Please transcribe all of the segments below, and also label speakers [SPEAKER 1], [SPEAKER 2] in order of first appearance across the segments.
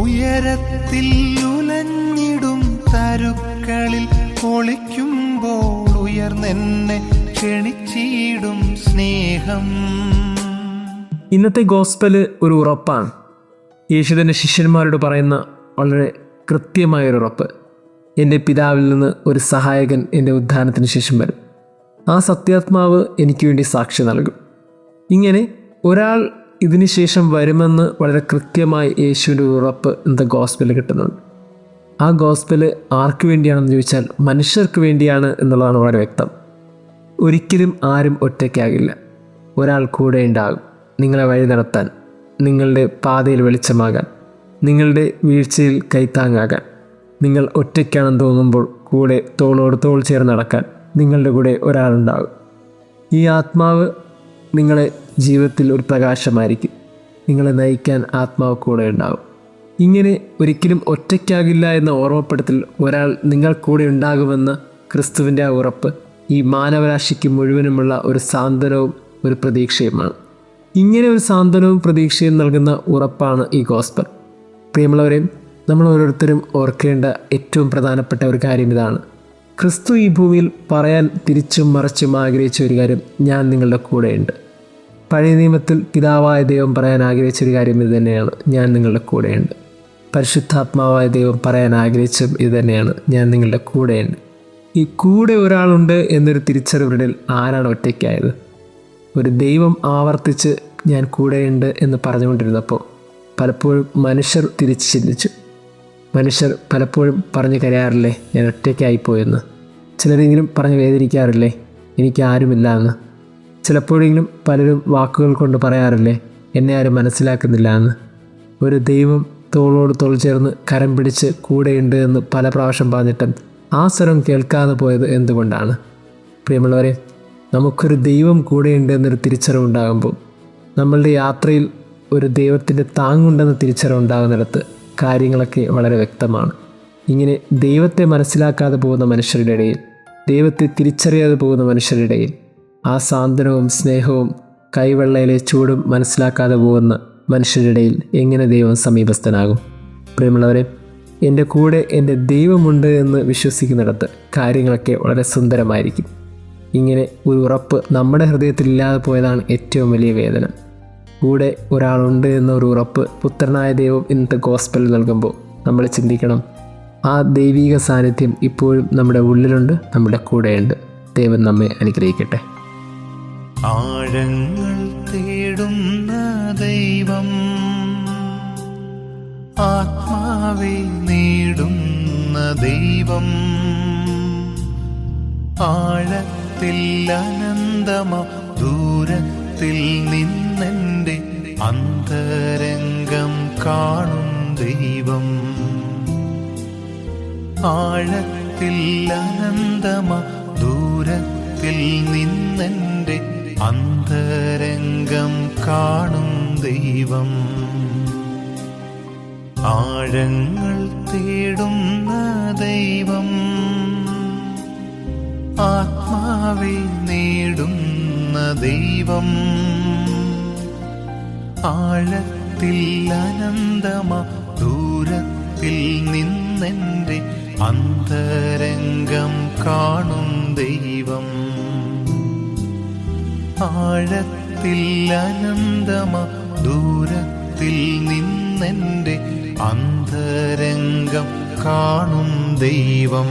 [SPEAKER 1] ഉയരത്തിൽ ഉലഞ്ഞിടും തരുക്കളിൽ ഒളിക്കുമ്പോൾ ഉയർന്നെന്നെ ക്ഷണിച്ചിടും സ്നേഹം.
[SPEAKER 2] ഇന്നത്തെ ഗോസ്പല് ഒരു ഉറപ്പാണ്. യേശു തൻ്റെ ശിഷ്യന്മാരോട് പറയുന്ന വളരെ കൃത്യമായൊരു ഉറപ്പ്: എൻ്റെ പിതാവിൽ നിന്ന് ഒരു സഹായകൻ എൻ്റെ ഉത്ഥാനത്തിന് ശേഷം വരും. ആ സത്യാത്മാവ് എനിക്ക് വേണ്ടി സാക്ഷി നൽകും. ഇങ്ങനെ ഒരാൾ ഇതിന് ശേഷം വരുമെന്ന് വളരെ കൃത്യമായി യേശുവിൻ്റെ ഉറപ്പ് ഇന്നത്തെ ഗോസ്പലിൽ കിട്ടുന്നുണ്ട്. ആ ഗോസ്പല് ആർക്ക് വേണ്ടിയാണെന്ന് ചോദിച്ചാൽ മനുഷ്യർക്ക് വേണ്ടിയാണ് എന്നുള്ളതാണ് വളരെ വ്യക്തം. ഒരിക്കലും ആരും ഒറ്റയ്ക്കാകില്ല. ഒരാൾ കൂടെ ഉണ്ടാകും, നിങ്ങളെ വഴി നടത്താൻ, നിങ്ങളുടെ പാതയിൽ വെളിച്ചമാകാൻ, നിങ്ങളുടെ വീഴ്ചയിൽ കൈത്താങ്ങാകാൻ. നിങ്ങൾ ഒറ്റയ്ക്കാണെന്ന് തോന്നുമ്പോൾ കൂടെ തോളോട് തോൾ ചേർന്ന് നടക്കാൻ നിങ്ങളുടെ കൂടെ ഒരാളുണ്ടാകും. ഈ ആത്മാവ് നിങ്ങളെ ജീവിതത്തിൽ ഒരു പ്രകാശമായിരിക്കും. നിങ്ങളെ നയിക്കാൻ ആത്മാവ് കൂടെ ഉണ്ടാകും. ഇങ്ങനെ ഒരിക്കലും ഒറ്റയ്ക്കാകില്ല എന്ന ഓർമ്മപ്പെടുത്തൽ ഒരാൾ നിങ്ങൾ കൂടെ ഉണ്ടാകുമെന്ന ക്രിസ്തുവിൻ്റെ ആ ഉറപ്പ് ഈ മാനവരാശിക്ക് മുഴുവനുമുള്ള ഒരു സാന്ത്വനവും ഒരു പ്രതീക്ഷയുമാണ്. ഇങ്ങനെ ഒരു സാന്ത്വനവും പ്രതീക്ഷയും നൽകുന്ന ഉറപ്പാണ് ഈ ഗോസ്പൽ. പ്രിയമുള്ളവരെ, നമ്മൾ ഓരോരുത്തരും ഓർക്കേണ്ട ഏറ്റവും പ്രധാനപ്പെട്ട ഒരു കാര്യം ഇതാണ്: ക്രിസ്തു ഈ ഭൂമിയിൽ പറയാൻ തിരിച്ചും മറിച്ചും ആഗ്രഹിച്ച ഒരു കാര്യം, ഞാൻ നിങ്ങളുടെ കൂടെയുണ്ട്. പഴയ നിയമത്തിൽ പിതാവായ ദൈവം പറയാൻ ആഗ്രഹിച്ച ഒരു കാര്യം ഇത് തന്നെയാണ്, ഞാൻ നിങ്ങളുടെ കൂടെയുണ്ട്. പരിശുദ്ധാത്മാവായ ദൈവം പറയാൻ ആഗ്രഹിച്ചും ഇത് തന്നെയാണ്, ഞാൻ നിങ്ങളുടെ കൂടെയുണ്ട്. ഈ കൂടെ ഒരാളുണ്ട് എന്നൊരു തിരിച്ചറിവിടൽ ആരാണ് ഒറ്റയ്ക്കായത്? ഒരു ദൈവം ആവർത്തിച്ച് ഞാൻ കൂടെയുണ്ട് എന്ന് പറഞ്ഞുകൊണ്ടിരുന്നപ്പോൾ പലപ്പോഴും മനുഷ്യർ തിരിച്ച് ചിന്തിച്ചു. മനുഷ്യർ പലപ്പോഴും പറഞ്ഞു കരയാറില്ലേ, ഞാൻ ഒറ്റയ്ക്കായിപ്പോയെന്ന്? ചിലരെങ്കിലും പറഞ്ഞ് വേദനിക്കാറില്ലേ, എനിക്ക് ആരുമില്ല എന്ന്? ചിലപ്പോഴെങ്കിലും പലരും വാക്കുകൾ കൊണ്ട് പറയാറില്ലേ, എന്നെ ആരും മനസ്സിലാക്കുന്നില്ല എന്ന്? ഒരു ദൈവം തോളോട് തോൾ ചേർന്ന് കരം പിടിച്ച് കൂടെയുണ്ട് എന്ന് പല പ്രാവശ്യം പറഞ്ഞിട്ടും ആ സ്വരം കേൾക്കാതെ പോയത് എന്തുകൊണ്ടാണ്? പ്രിയമുള്ളവരെ, നമുക്കൊരു ദൈവം കൂടെയുണ്ട് എന്നൊരു തിരിച്ചറിവുണ്ടാകുമ്പോൾ, നമ്മളുടെ യാത്രയിൽ ഒരു ദൈവത്തിൻ്റെ താങ്ങുണ്ടെന്ന തിരിച്ചറിവുണ്ടാകുന്നിടത്ത് കാര്യങ്ങളൊക്കെ വളരെ വ്യക്തമാണ്. ഇങ്ങനെ ദൈവത്തെ മനസ്സിലാക്കാതെ പോകുന്ന മനുഷ്യരുടെ ഇടയിൽ, ദൈവത്തെ തിരിച്ചറിയാതെ പോകുന്ന മനുഷ്യരുടെ ഇടയിൽ ആ സാന്ത്വനവും സ്നേഹവും കൈവെള്ളയിലെ ചൂടും മനസ്സിലാക്കാതെ പോകുന്ന മനുഷ്യരുടെ ഇടയിൽ എങ്ങനെ ദൈവം സമീപസ്ഥനാകും? പ്രിയമുള്ളവരെ, എൻ്റെ കൂടെ എൻ്റെ ദൈവമുണ്ട് എന്ന് വിശ്വസിക്കുന്നിടത്ത് കാര്യങ്ങളൊക്കെ വളരെ സുന്ദരമായിരിക്കും. ഇങ്ങനെ ഒരു ഉറപ്പ് നമ്മുടെ ഹൃദയത്തിൽ ഇല്ലാതെ പോയതാണ് ഏറ്റവും വലിയ വേദന. കൂടെ ഒരാളുണ്ട് എന്നൊരു ഉറപ്പ് പുത്രനായ ദൈവം ഇന്നത്തെ ഗോസ്പൽ നൽകുമ്പോൾ നമ്മൾ ചിന്തിക്കണം, ആ ദൈവിക സാന്നിധ്യം ഇപ്പോഴും നമ്മുടെ ഉള്ളിലുണ്ട്, നമ്മുടെ കൂടെയുണ്ട്. ദൈവം നമ്മെ അനുഗ്രഹിക്കട്ടെ.
[SPEAKER 1] ആഴങ്ങൾ തേടുന്ന ദൈവം, ആത്മാവെ നേടുന്ന ദൈവം, ആഴത്തിൽ അനന്തമാ ദൂരത്തിൽ നിന്നെൻ്റെ അന്തരംഗം കാണും ദൈവം, ആഴത്തിൽ അനന്തമാ ദൂരത്തിൽ നിന്നെൻ്റെ അന്തരംഗം കാണും ദൈവം, ആഴങ്ങൾ തേടുന്ന ദൈവം, ആത്മാവെ നേടുന്ന ദൈവം, ആഴത്തിൽ അനന്തമാ ദൂരത്തിൽ നിന്നെൻ്റെ അന്തരംഗം കാണും ദൈവം, ആഴത്തിൽ അനന്തമാ ദൂരത്തിൽ നിന്നെൻ്റെ അന്തരംഗം കാണും ദൈവം.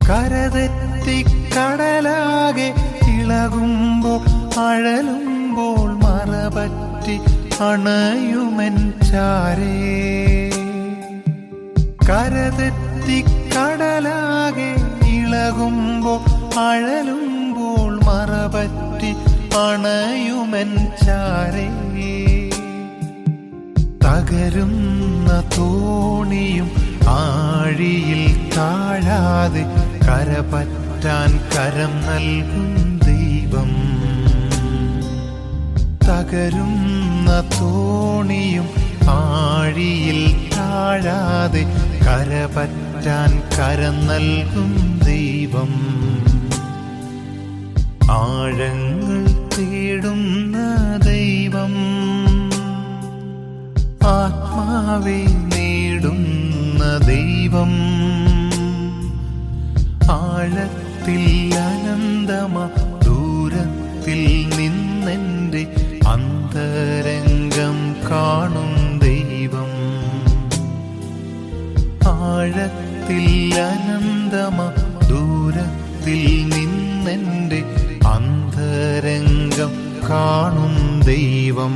[SPEAKER 1] കരതെറ്റി കടലാകെ ഇളകുമ്പോൾ അഴലുമ്പോൾ മറപറ്റി അണയുമെൻ ചാരേ, കരതെറ്റി കടലാകെ ഇളകുമ്പോൾ അഴലുമ്പോൾ മറപറ്റി അണയുമെൻ ചാരേ, തകരുന്ന തോണിയും ആഴിയിൽ താഴാതെ കരപറ്റാൻ കരം നൽകും ദൈവം. തകരുന്ന തോണിയും ആഴിയിൽ താഴാതെ കരപറ്റാൻ കരം നൽകും ദൈവം. ആഴങ്ങൾ തേടുന്ന ദൈവം, ആത്മാവെ നേടുന്ന ദൈവം. ആഴത്തിൽ അനന്തമാ ദൂരത്തിൽ നിന്നെൻ്റെ അന്തരംഗം കാണും ദൈവം. ആഴത്തിൽ അനന്തമാ ദൂരത്തിൽ നിന്നെൻ്റെ അന്തരംഗം കാണും ദൈവം.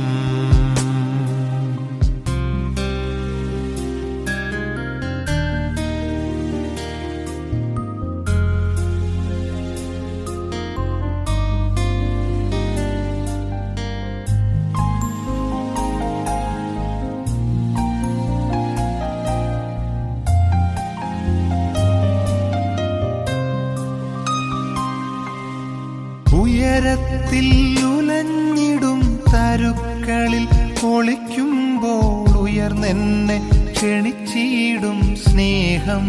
[SPEAKER 1] ഉയരത്തിൽ ഉലഞ്ഞിടും തരുക്കളിൽ ഒളിക്കുമ്പോൾ ഉയർന്നെന്നെ ക്ഷണിച്ചിടും സ്നേഹം.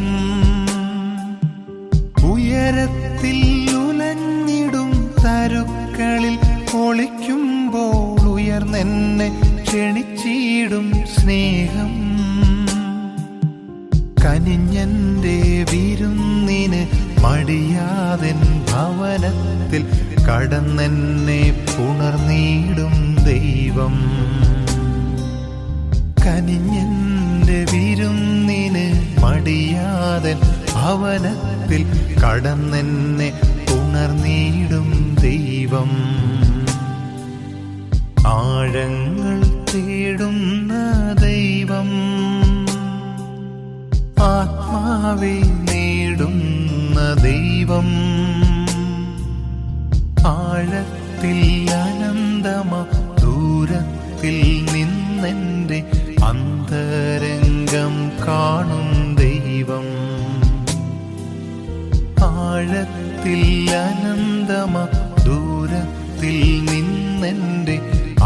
[SPEAKER 1] ഉയരത്തിൽ ഉലഞ്ഞിടും തരുക്കളിൽ ഒളിക്കുമ്പോൾ ഉയർന്നെന്നെ ക്ഷണിച്ചിടും സ്നേഹം. കനിഞ്ഞന്റെ വിരുന്നിന് മടിയാതെൻ ഭവനത്തിൽ കടന്നെന്നെ പുണർന്നിടും ദൈവം. കനിഞ്ഞന്റെ വിരുന്നിന് മടിയാതെൻ ഭവനത്തിൽ കടന്നെന്നെ പുണർന്നിടും ദൈവം. ആഴങ്ങൾ തേടുന്ന ദൈവം, ആത്മാവെ നേടുന്ന ദൈവം. ആഴത്തിൽ അനന്തമാ ദൂരത്തിൽ നിന്നെൻ്റെ അന്തരംഗം കാണും ദൈവം. ആഴത്തിൽ അനന്തമാ ദൂരത്തിൽ നിന്നെൻ്റെ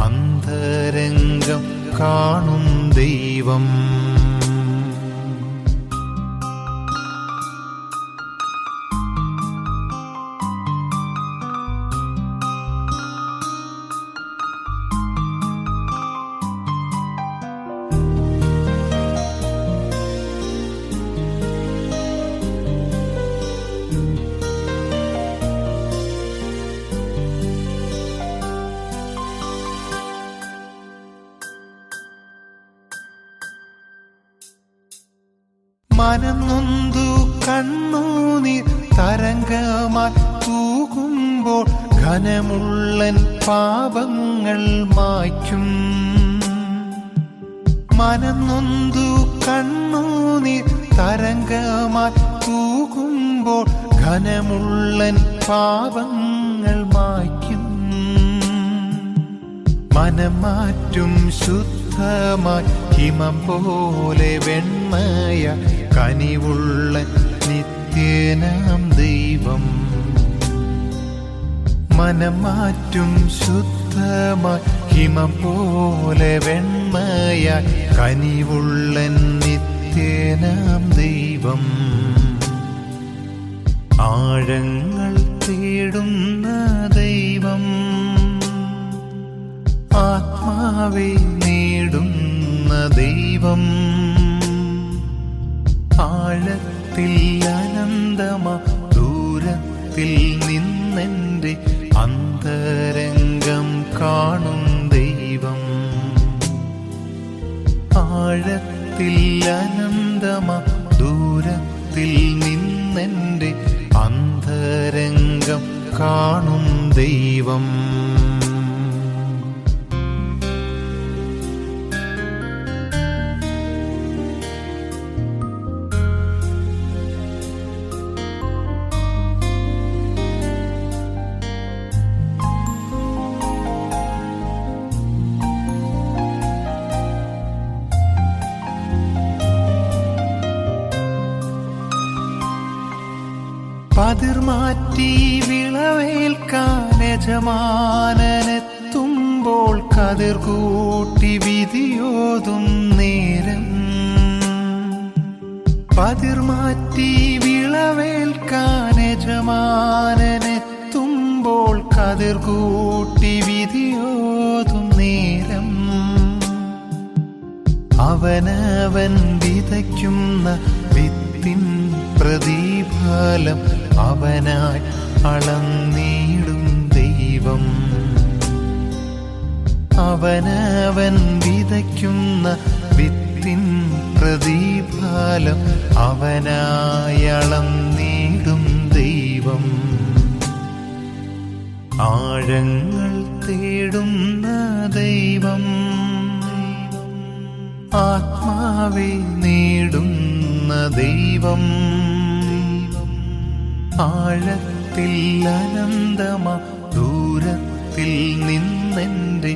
[SPEAKER 1] അന്തരംഗം കാണും ദൈവം. മനംനൊന്തു കണ്ണുനീർ തരംഗമായി തൂകുമ്പോൾ ഘനമുള്ളൻ പാപങ്ങൾ മായ്ക്കും. മനംനൊന്തു കണ്ണുനീർ തരംഗമായി തൂകുമ്പോൾ ഘനമുള്ളൻ പാപങ്ങൾ മായ്ക്കും. മനം മാറ്റും ശുദ്ധമായി ഹിമം പോലെ വെണ്മയ കനിവുള്ള നിത്യനാം ദൈവം. മനം മാറ്റും ശുദ്ധമായി ഹിമം പോലെ വെണ്മയ കനിവുള്ള നിത്യനാം ദൈവം. ആഴങ്ങൾ തേടുന്ന ദൈവം, ആത്മാവെ നേടുന്ന ദൈവം. ആഴത്തിൽ അനന്തമാ ദൂരത്തിൽ നിന്നെൻ്റെ അന്തരംഗം കാണും ദൈവം. ആഴത്തിൽ അനന്തമാ ദൂരത്തിൽ നിന്നെൻ്റെ അന്തരംഗം കാണും ദൈവം. അതിർമാറ്റി വിളവേൽക്കാൻ യജമാനനെത്തുമ്പോൾ കതിർ കൂട്ടി വിധിയോതും നേരം. പതിർമാറ്റി വിളവേൽക്കാൻ യജമാനനെത്തുമ്പോൾ കതിർ കൂട്ടി വിധിയോതും നേരം. അവനവൻ വിതയ്ക്കുന്ന വിത്തിൻ പ്രതിഫലം അവനായി അളന്നിടും ദൈവം. അവനവൻ വിതയ്ക്കുന്ന വിത്തിൻ പ്രതിഫലം അവനായി അളന്നിടും ദൈവം. ആഴങ്ങൾ തേടുന്ന ദൈവം, ആത്മാവെ നേടുന്ന ദൈവം. ആഴത്തിൽ അനന്തമാ ദൂരത്തിൽ നിന്നെൻ്റെ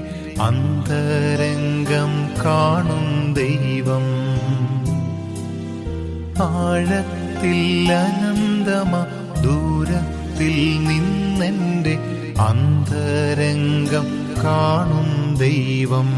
[SPEAKER 1] അന്തരംഗം കാണും ദൈവം. ആഴത്തിൽ അനന്തമാ ദൂരത്തിൽ നിന്നെൻ്റെ അന്തരംഗം കാണും ദൈവം.